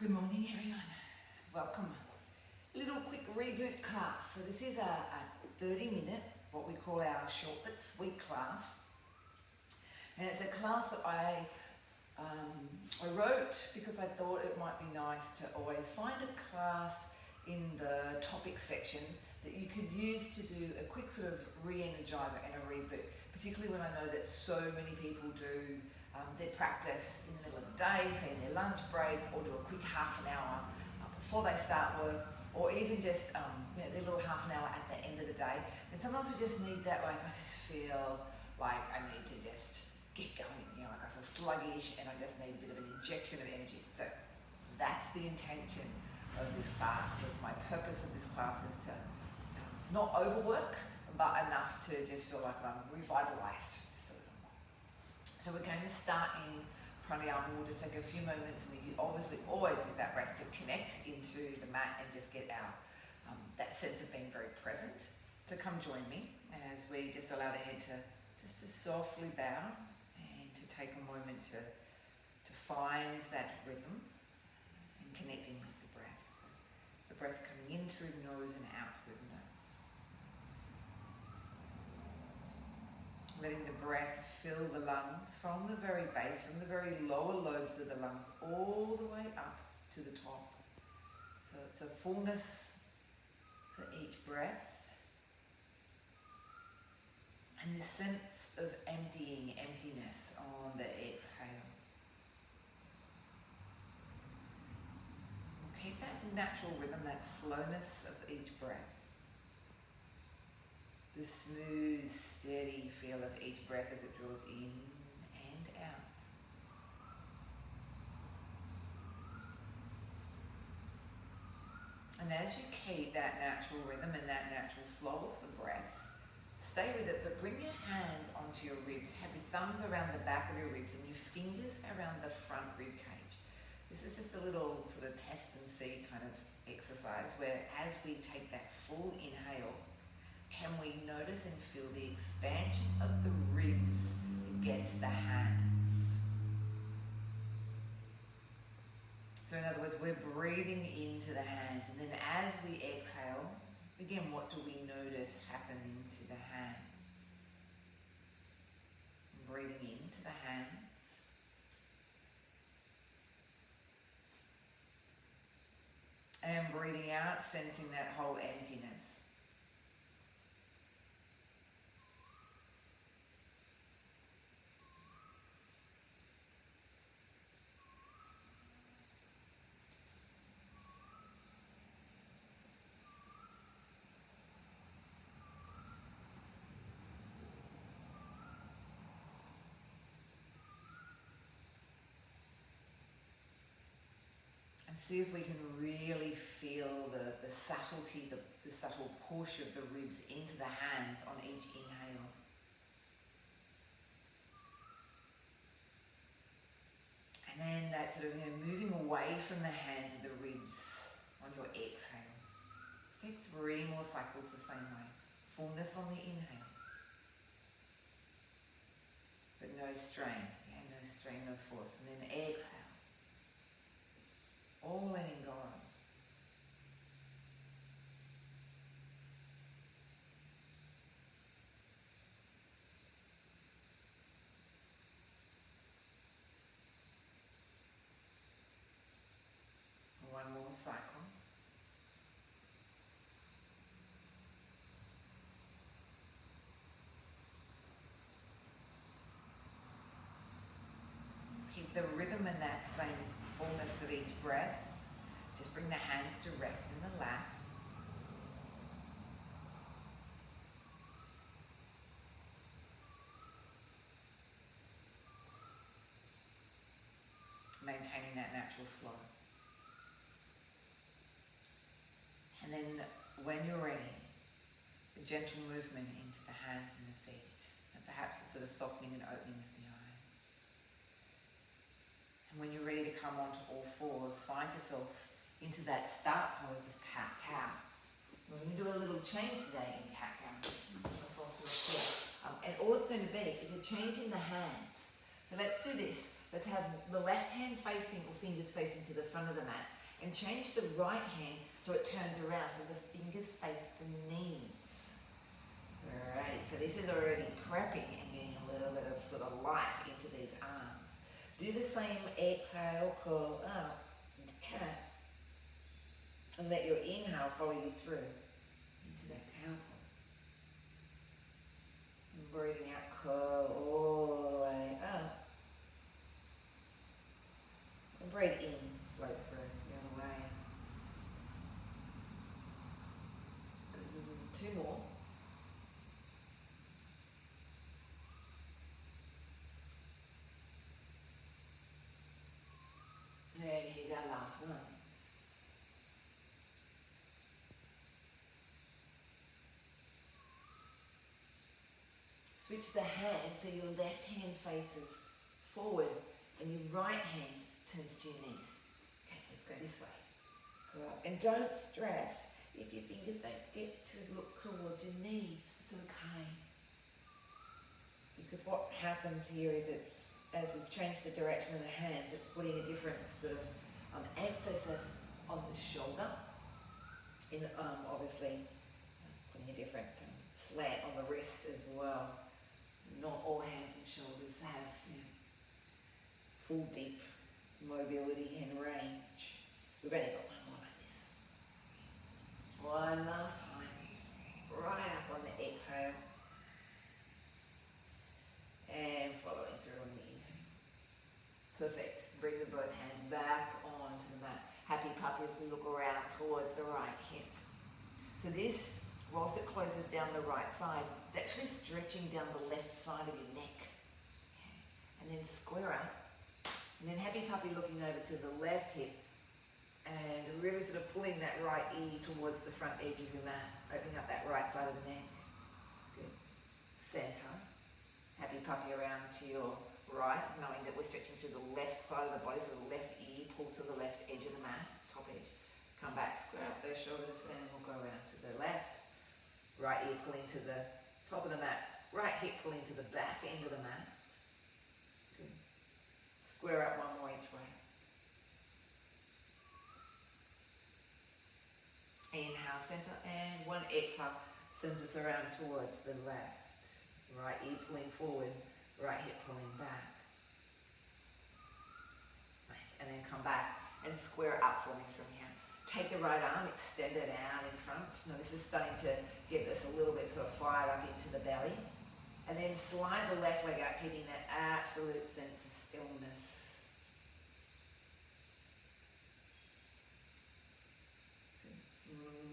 Good morning, everyone. Welcome. A little quick reboot class. So this is a 30-minute, what we call our short but sweet class. And it's a class that I wrote because I thought it might be nice to always find a class in the topic section that you could use to do a quick sort of re-energizer and a reboot, particularly when I know that so many people do their practice in the middle of the day, say in their lunch break, or do a quick half an hour before they start work, or even just their little half an hour at the end of the day. And sometimes we just need that, like, I just feel like I need to just get going, like I feel sluggish and I just need a bit of an injection of energy. So that's the intention of this class. So my purpose of this class is to not overwork, but enough to just feel like I'm revitalized just a little more. So we're going to start in Pranayama. We'll just take a few moments, and we obviously always use that breath to connect into the mat and just get our that sense of being very present. So come join me as we just allow the head to softly bow and to take a moment to find that rhythm and connecting with the breath. So the breath coming in through the nose and out through the nose. Letting the breath fill the lungs from the very base, from the very lower lobes of the lungs, all the way up to the top. So it's a fullness for each breath. And this sense of emptiness on the exhale. We'll keep that natural rhythm, that slowness of each breath. The smooth, steady feel of each breath as it draws in and out. And as you keep that natural rhythm and that natural flow of the breath, stay with it, but bring your hands onto your ribs. Have your thumbs around the back of your ribs and your fingers around the front rib cage. This is just a little sort of test and see kind of exercise where as we take that full inhale, can we notice and feel the expansion of the ribs against the hands? So in other words, we're breathing into the hands, and then as we exhale, again, what do we notice happen into the hands? Breathing into the hands. And breathing out, sensing that whole emptiness. And see if we can really feel the subtlety, the subtle push of the ribs into the hands on each inhale. And then that sort of moving away from the hands of the ribs on your exhale. Let's take 3 more cycles the same way. Fullness on the inhale. But no strain. No strain, no force. And then exhale. All letting go. One more cycle. Keep the rhythm and that same fullness of each breath. Just bring the hands to rest in the lap. Maintaining that natural flow. And then when you're ready, the gentle movement into the hands and the feet, and perhaps a sort of softening and opening of the eyes. And when you're ready to come onto all fours, find yourself into that start pose of cat-cow. We're going to do a little change today in cat-cow. And all it's going to be is a change in the hands. So let's do this. Let's have the left hand facing, or fingers facing to the front of the mat, and change the right hand so it turns around so the fingers face the knees. Alrighty, so this is already prepping and getting a little bit of sort of life into these arms. Do the same, exhale, curl up into cat, and let your inhale follow you through into that cow pose. And breathing out, curl all the way up. And breathe in, flow through the other way. Good. 2 more. And here's our last one. Switch the hands so your left hand faces forward and your right hand turns to your knees. Okay, let's go this way. Go up. And don't stress if your fingers don't get to look towards your knees. It's okay. Because what happens here is as we've changed the direction of the hands, it's putting a different sort of emphasis on the shoulder. Obviously, putting a different slant on the wrist as well. Not all hands and shoulders have full deep mobility and range. We've only got one more like this. One last time. Right up on the exhale. And following through on the inhale. Perfect. Bring the both hands back onto the mat. Happy puppy as we look around towards the right hip. So this, whilst it closes down the right side, it's actually stretching down the left side of your neck. Okay. And then square up. And then happy puppy looking over to the left hip and really sort of pulling that right ear towards the front edge of your mat, opening up that right side of the neck. Good. Center. Happy puppy around to your right, knowing that we're stretching through the left side of the body, so the left ear pulls to the left edge of the mat, top edge. Come back, square up those shoulders, and we'll go around to the left. Right ear pulling to the top of the mat, right hip pulling to the back end of the mat. Good. Square up one more each way. Inhale, center, and one exhale sends us around towards the left. Right ear pulling forward, right hip pulling back. Nice, and then come back and square up for me from here. Take the right arm, extend it out in front. Now this is starting to get us a little bit sort of fired up into the belly. And then slide the left leg out, keeping that absolute sense of stillness.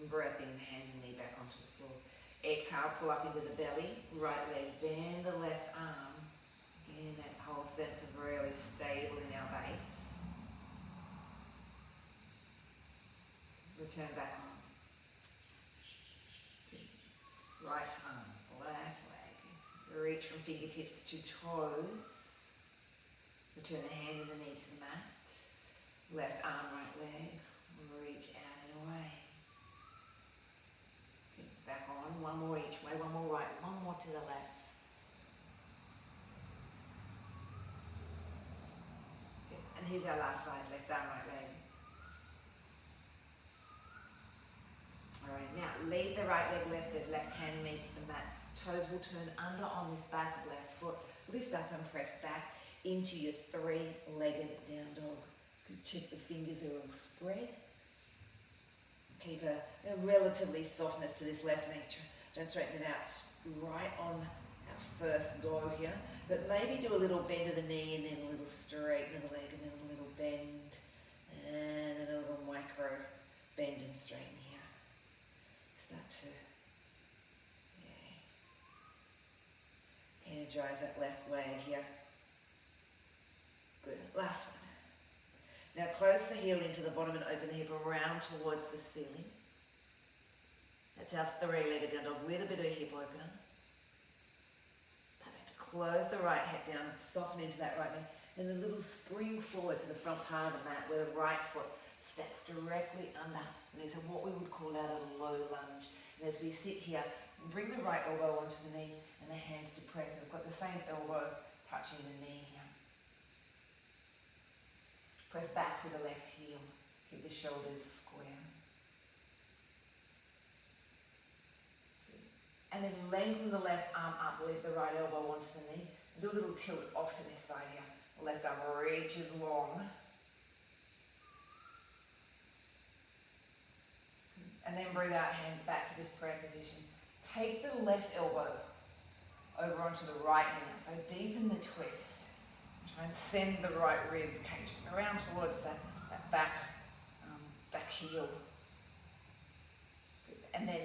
Breath in, hand and knee back onto the floor. Exhale, pull up into the belly. Right leg, bend the left arm. Again, that whole sense of really stable in our base. Return back on. Right arm, left leg. Reach from fingertips to toes. Return the hand and the knee to the mat. Left arm, right leg. Reach out and away. Okay, back on. One more each way. One more right. One more to the left. Okay, and here's our last side. Left arm, right leg. Alright, now leave the right leg lifted, left hand meets the mat. Toes will turn under on this back of left foot. Lift up and press back into your 3-legged down dog. Check the fingers are all spread. Keep a relatively softness to this left knee. Don't straighten it out right on our first go here. But maybe do a little bend of the knee and then a little straighten of the leg and then a little bend. And then a little micro bend and straighten here. Start to energize that left leg here. Good. Last one. Now close the heel into the bottom and open the hip around towards the ceiling. That's our 3-legged down dog with a bit of a hip opener. Perfect. Close the right hip down, soften into that right knee, and a little spring forward to the front part of the mat where the right foot stacks directly under. And these are what we would call out a low lunge. And as we sit here, bring the right elbow onto the knee and the hands to press. We've got the same elbow touching the knee here. Press back through the left heel. Keep the shoulders square. And then lengthen the left arm up, lift the right elbow onto the knee. And do a little tilt off to this side here. The left arm reaches long. And then breathe out, hands back to this prayer position. Take the left elbow over onto the right hand. So deepen the twist. Try and send the right rib cage around towards that back heel. Good. And then,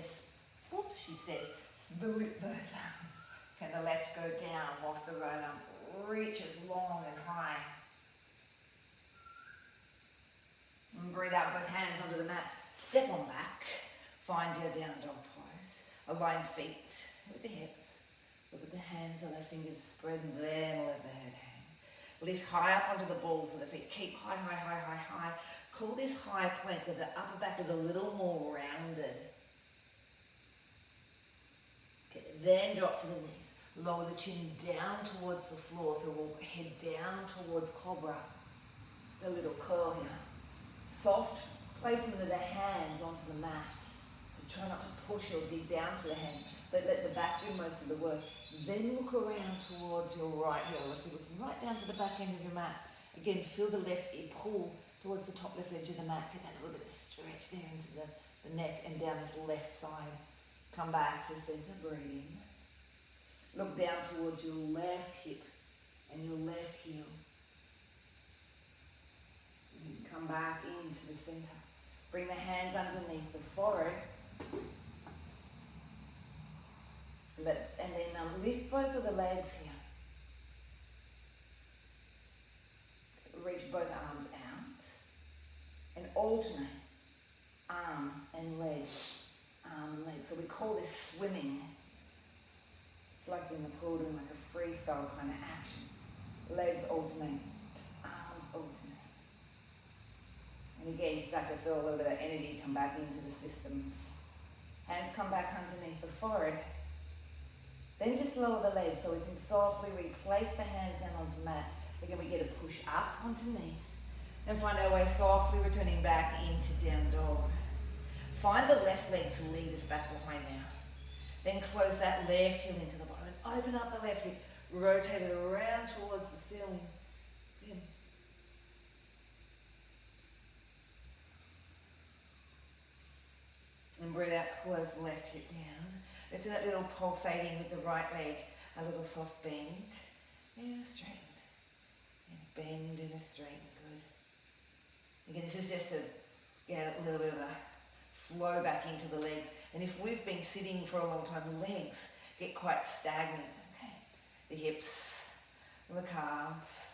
whoops, she says, split both arms. Can the left go down whilst the right arm reaches long and high. And breathe out, both hands onto the mat. Step on back. Find your down dog pose. Align feet with the hips. Look at the hands, let the fingers spread, and then let the head hang. Lift high up onto the balls of the feet. Keep high, high, high, high, high. Call this high plank where the upper back is a little more rounded. Okay, then drop to the knees. Lower the chin down towards the floor, so we'll head down towards cobra. A little curl here. Soft placement of the hands onto the mat. So try not to push or dig down through the hands, but let the back do most of the work. Then look around towards your right heel, like you're looking right down to the back end of your mat. Again, feel the left ear pull towards the top left edge of the mat. Get that little bit of stretch there into the neck and down this left side. Come back to center, breathe in. Look down towards your left hip and your left heel. And come back into the center. Bring the hands underneath the forehead. And then lift both of the legs here. Reach both arms out. And alternate arm and leg. Arm and leg. So we call this swimming. It's like in the pool doing like a freestyle kind of action. Legs alternate. Arms alternate. And again, you start to feel a little bit of energy come back into the systems. Hands come back underneath the forehead. Then just lower the legs so we can softly replace the hands down onto the mat. Again, we get a push up onto knees. And find our way softly returning back into down dog. Find the left leg to lead us back behind now. Then close that left heel into the bottom and open up the left hip. Rotate it around towards the ceiling. Good. And breathe out, close the left hip down. Let's do that little pulsating with the right leg. A little soft bend and a straighten. And a bend and a straighten. Good. Again, this is just to get a little bit of a flow back into the legs. And if we've been sitting for a long time, the legs get quite stagnant. Okay. The hips, the calves.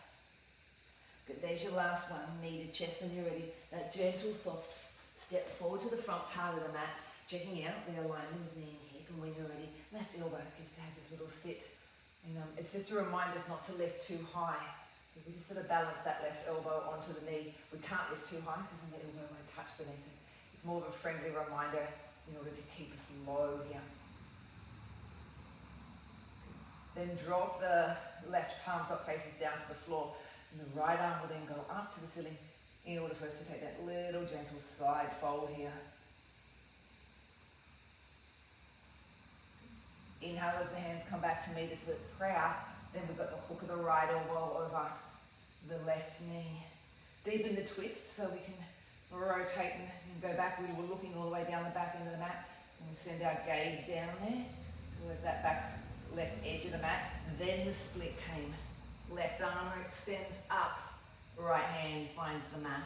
Good. There's your last one. Knee to chest when you're ready. That gentle, soft step forward to the front part of the mat. Checking out the alignment of knee and hip. And when you're ready, left elbow is to have this little sit. And it's just to remind us not to lift too high. So we just sort of balance that left elbow onto the knee. We can't lift too high because then the elbow won't touch the knee. So it's more of a friendly reminder in order to keep us low here. Then drop the left palm sock faces down to the floor. And the right arm will then go up to the ceiling in order for us to take that little gentle side fold here. Inhale as the hands come back to meet us at prayer. Then we've got the hook of the right elbow over the left knee. Deepen the twist so we can rotate and go back. We were looking all the way down the back end of the mat. And we send our gaze down there towards that back left edge of the mat. Then the split came. Left arm extends up. Right hand finds the mat.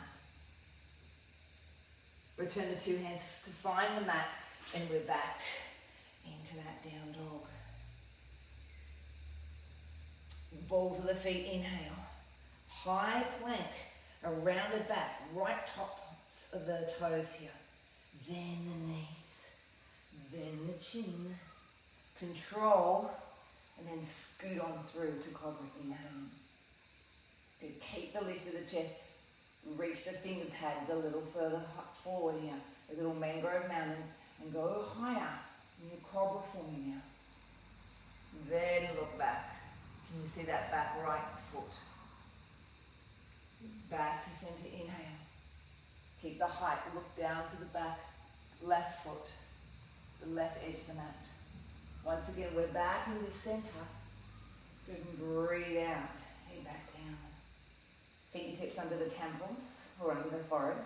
Return the two hands to find the mat. And we're back into that down dog. Balls of the feet, inhale. High plank, a rounded back, right tops of the toes here. Then the knees, then the chin. Control, and then scoot on through to cobra, inhaling. Good, keep the lift of the chest. Reach the finger pads a little further forward here. There's little mangrove mountains, and go higher in your cobra forming now. Then look back. Can you see that back right foot? Back to center, inhale. Keep the height, look down to the back, left foot, the left edge of the mat. Once again, we're back in the center. Good, and breathe out, head back down. Fingertips under the temples or under the forehead.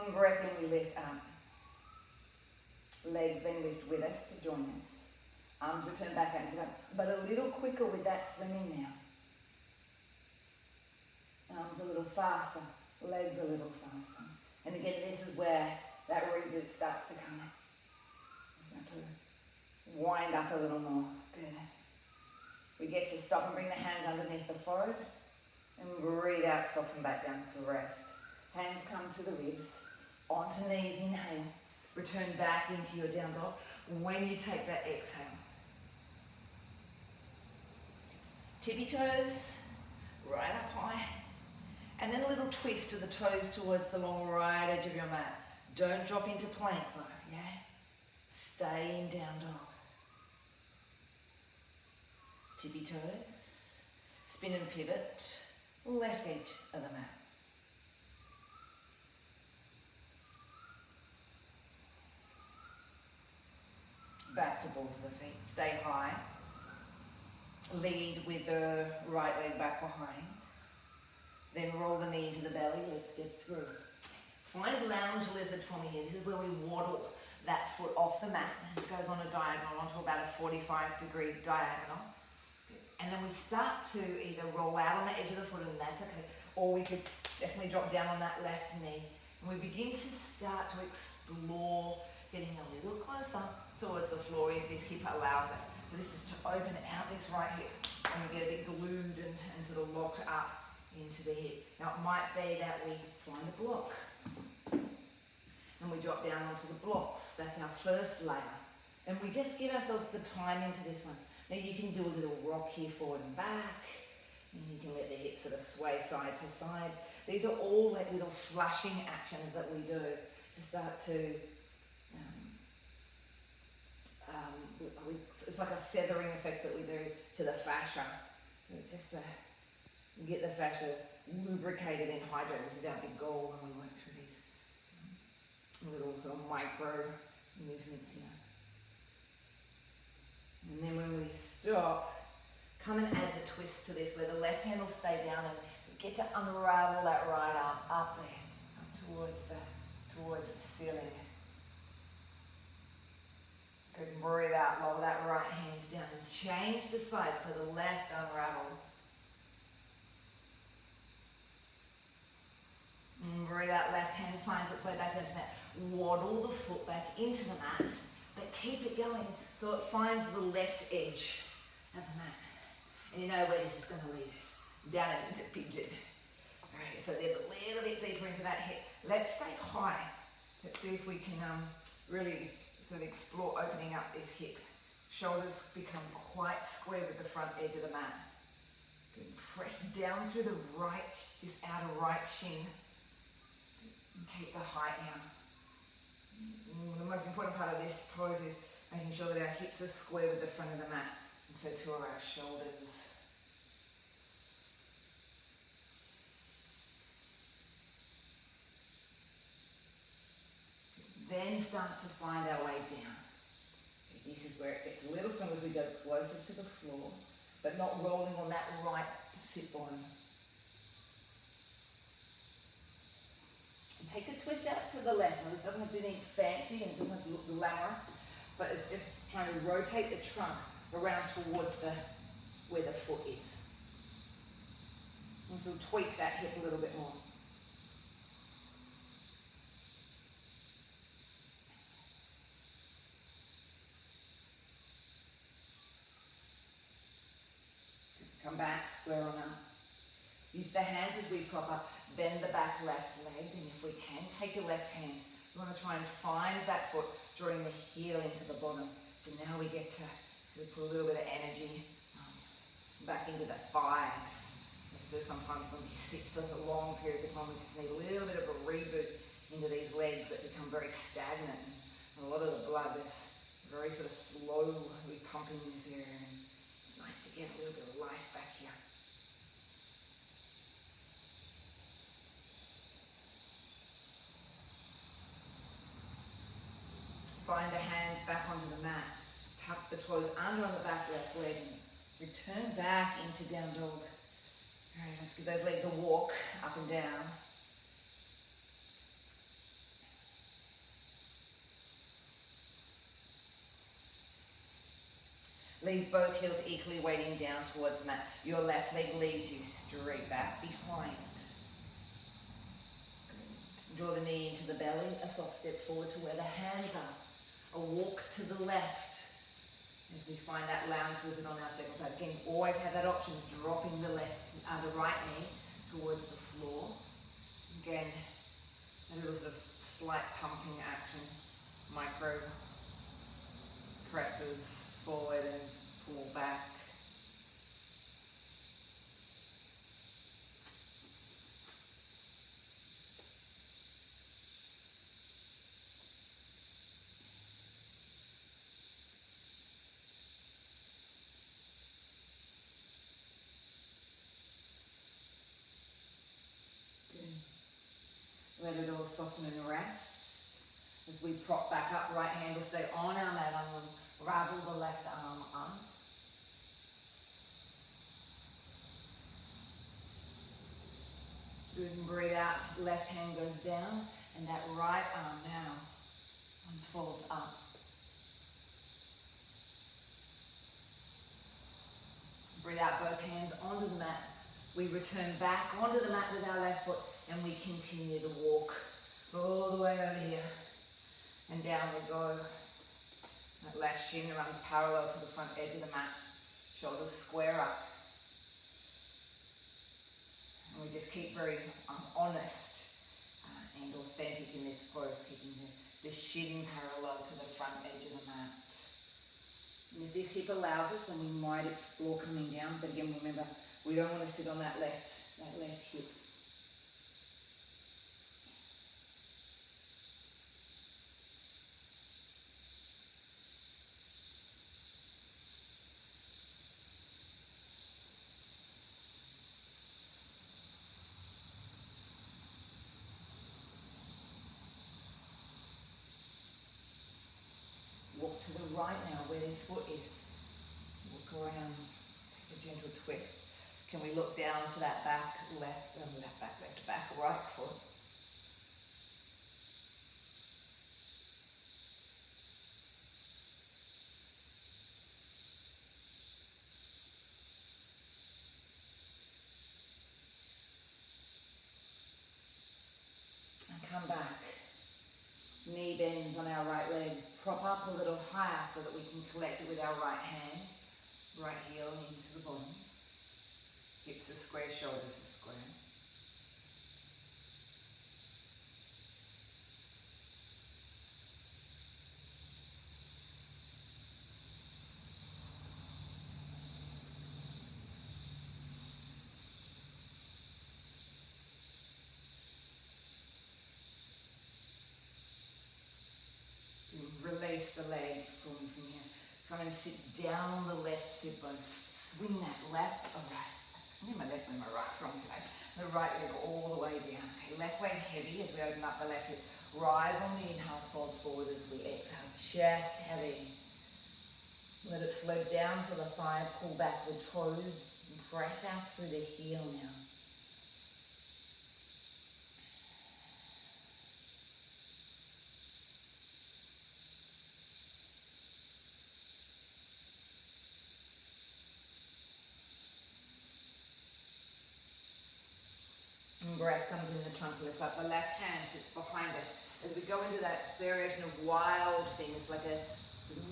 And breath in, we lift up. Legs then lift with us to join us. Arms return back out to that, but a little quicker with that swimming now. Arms a little faster, legs a little faster. And again, this is where that reboot starts to come in. Start to wind up a little more. Good. We get to stop and bring the hands underneath the forehead. And breathe out, soften back down for rest. Hands come to the ribs, onto knees, inhale. Return back into your down dog. When you take that exhale, tippy toes, right up high. And then a little twist to the toes towards the long right edge of your mat. Don't drop into plank though, yeah? Stay in down dog. Tippy toes, spin and pivot, left edge of the mat. Back to balls of the feet, stay high. Lead with the right leg back behind. Then roll the knee into the belly, let's step through. Find lounge lizard for me here. This is where we waddle that foot off the mat and it goes on a diagonal onto about a 45-degree diagonal. And then we start to either roll out on the edge of the foot, and that's okay, or we could definitely drop down on that left knee. And we begin to start to explore getting a little closer towards the floor if this hip allows us. So this is to open out this right hip and we get a bit glued and sort of locked up into the hip. Now it might be that we find a block and we drop down onto the blocks. That's our first layer. And we just give ourselves the time into this one. Now you can do a little rock here forward and back. And you can let the hips sort of sway side to side. These are all like little flushing actions that we do to start to it's like a feathering effect that we do to the fascia. It's just to get the fascia lubricated and hydrated. This is our big goal when we work through these little sort of micro movements here. And then when we stop, come and add the twist to this where the left hand will stay down and we get to unravel that right arm up there, up towards the ceiling. Good, and breathe out, lower that right hand down and change the side so the left unravels. And breathe out, left hand finds its way back into the mat. Waddle the foot back into the mat, but keep it going so it finds the left edge of the mat. And you know where this is going to lead us, down into pigeon. Alright, so then a little bit deeper into that hip. Let's stay high. Let's see if we can really sort of explore opening up this hip. Shoulders become quite square with the front edge of the mat. Good. Press down through the right, this outer right shin. And keep the height here. The most important part of this pose is making sure that our hips are square with the front of the mat. And so too are our shoulders. Then start to find our way down. This is where it gets a little stronger as we go closer to the floor, but not rolling on that right sit bone. And take a twist out to the left. Now this doesn't have to be anything fancy and it doesn't have to look glamorous, but it's just trying to rotate the trunk around towards where the foot is. And so tweak that hip a little bit more. Come back, square on up. Use the hands as we prop up. Bend the back left leg, and if we can, take your left hand. We want to try and find that foot, drawing the heel into the bottom. So now we get to put a little bit of energy back into the thighs. So sometimes when we sit for long periods of time, we just need a little bit of a reboot into these legs that become very stagnant. And a lot of the blood is very sort of slowly pumping in this area. Nice to get a little bit of life back here. find the hands back onto the mat. Tuck the toes under on the back left leg and return back into down dog. All right, let's give those legs a walk up and down. Leave both heels equally weighting down towards the mat. Your left leg leads you straight back behind. Draw the knee into the belly, a soft step forward to where the hands are. A walk to the left as we find that lounge lizard on our second side. Again, always have that option of dropping the right knee towards the floor. Again, a little sort of slight pumping action, micro presses forward and pull back. Let it all soften and rest. As we prop back up, right hand will stay on our mat, unravel the left arm up. Good, and breathe out, left hand goes down, and that right arm now unfolds up. Breathe out, both hands onto the mat. We return back onto the mat with our left foot, and we continue the walk all the way over here. And down we go. That left shin runs parallel to the front edge of the mat. Shoulders square up. And we just keep very honest and authentic in this pose, keeping the shin parallel to the front edge of the mat. And if this hip allows us, then we might explore coming down. But again, remember, we don't want to sit on that left hip. Walk to the right now where this foot is. Walk around, take a gentle twist. Can we look down to that back left, back right foot? And come back. Knee bends on our right leg. Prop up a little higher so that we can collect it with our right hand. Right heel into the bottom. Hips are square, shoulders are square. Release the leg from here. Come and sit down on the left sit bone. Swing that left or right. I think my left and my right's wrong today. The right leg all the way down. Okay, left leg heavy as we open up the left hip. Rise on the inhale, fold forward as we exhale. Chest heavy. Let it flow down to the thigh. Pull back the toes. Press out through the heel now. And breath comes in the trunk, lifts up. The left hand sits behind us. As we go into that variation of wild thing, it's like a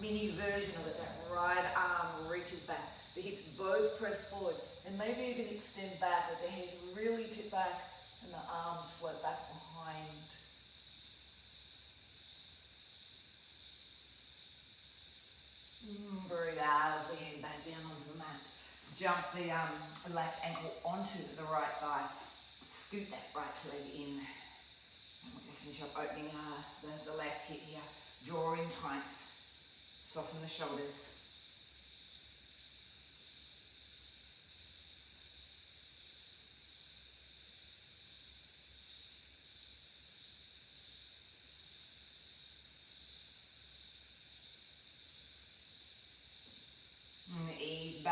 mini version of it. That right arm reaches back. The hips both press forward. And maybe even extend back, let the head really tip back and the arms float back behind. Breathe out as we head back down onto the mat. Jump the left ankle onto the right thigh. Scoot that right leg in. And we'll just finish up opening the left hip here. Draw in tight. Soften the shoulders.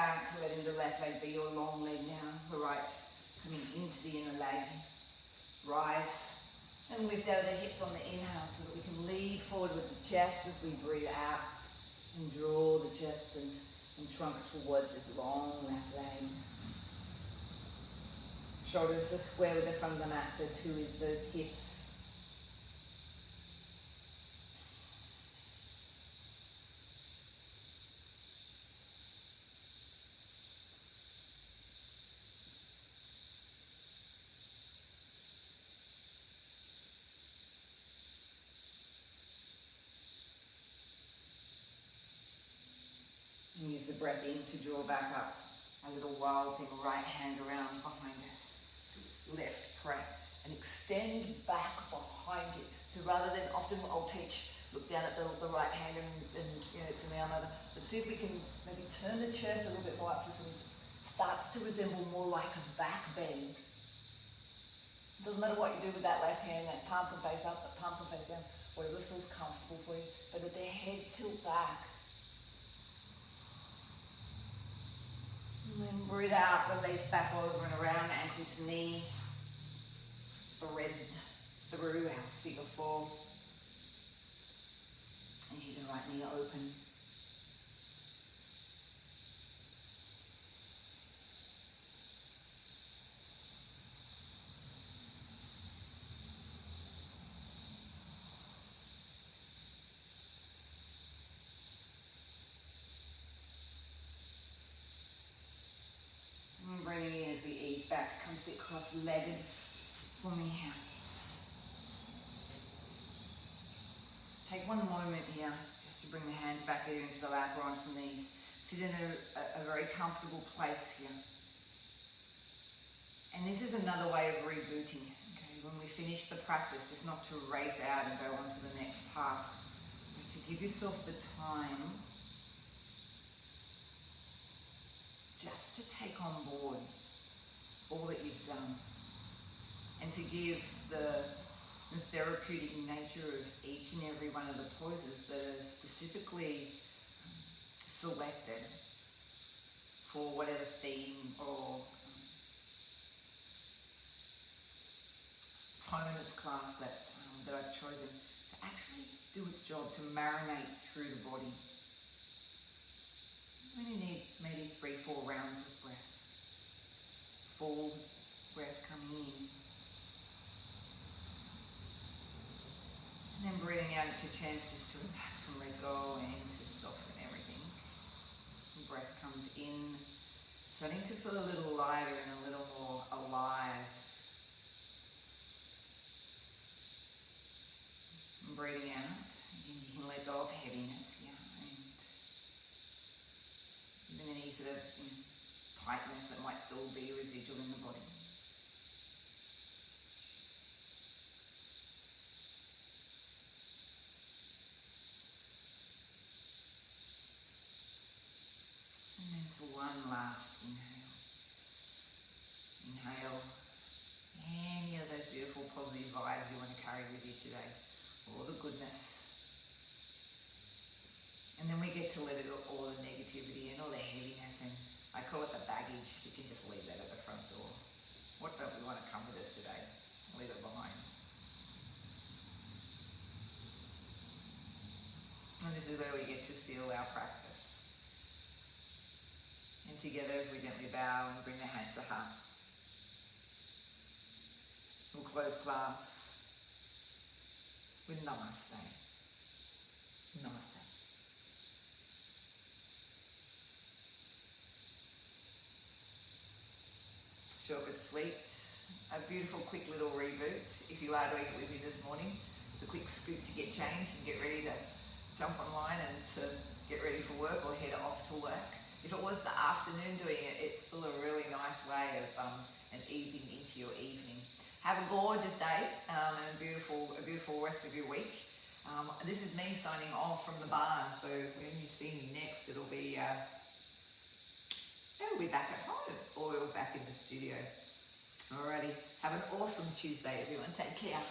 back, letting the left leg be your long leg now. The right coming into the inner leg. Rise and lift out of the hips on the inhale so that we can lead forward with the chest as we breathe out and draw the chest and trunk towards this long left leg. Shoulders are square with the front of the mat, so too is those hips. Use the breath in to draw back up. A little wild thing, right hand around behind us. Left press and extend back behind you. So rather than, often I'll teach, look down at the right hand and you know, it's an arm over. But see if we can maybe turn the chest a little bit more up to something that starts to resemble more like a back bend. It doesn't matter what you do with that left hand, that palm can face up, that palm can face down, whatever feels comfortable for you. But let the head tilt back. And then breathe out, release back over and around, ankle to knee. Thread through our figure four. And keep the right knee open. And breathing in as we ease back. Come sit cross-legged for me here. Take one moment here just to bring the hands back either into the lap or onto the knees. Sit in a very comfortable place here. And this is another way of rebooting. Okay, when we finish the practice, just not to race out and go on to the next task, but to give yourself the time just to take on board all that you've done. And to give the therapeutic nature of each and every one of the poses that are specifically selected for whatever theme or tone of class that I've chosen, to actually do its job, to marinate through the body. You only need maybe 3-4 rounds of breath. Full breath coming in. And then breathing out, it's your chance just to relax and let go and to soften everything. And breath comes in, starting to feel a little lighter and a little more alive. And breathing out, again, you can let go of heaviness, yeah, and even any sort of tightness that might still be residual in the body. So one last inhale. Inhale any of those beautiful positive vibes you want to carry with you today. All the goodness. And then we get to let it all the negativity and all the heaviness, and I call it the baggage. We can just leave that at the front door. What don't we want to come with us today? Leave it behind. And this is where we get to seal our practice. And together, as we gently bow and bring the hands to heart, we'll close class with Namaste. Namaste. Short but sweet. A beautiful, quick little reboot. If you are doing it with me this morning, it's a quick scoop to get changed and get ready to jump online and to get ready for work or head off to work. If it was the afternoon doing it, it's still a really nice way of an easing into your evening. Have a gorgeous day and a beautiful rest of your week. This is me signing off from the barn, so when you see me next, it'll be back at home or back in the studio. Alrighty, have an awesome Tuesday, everyone. Take care.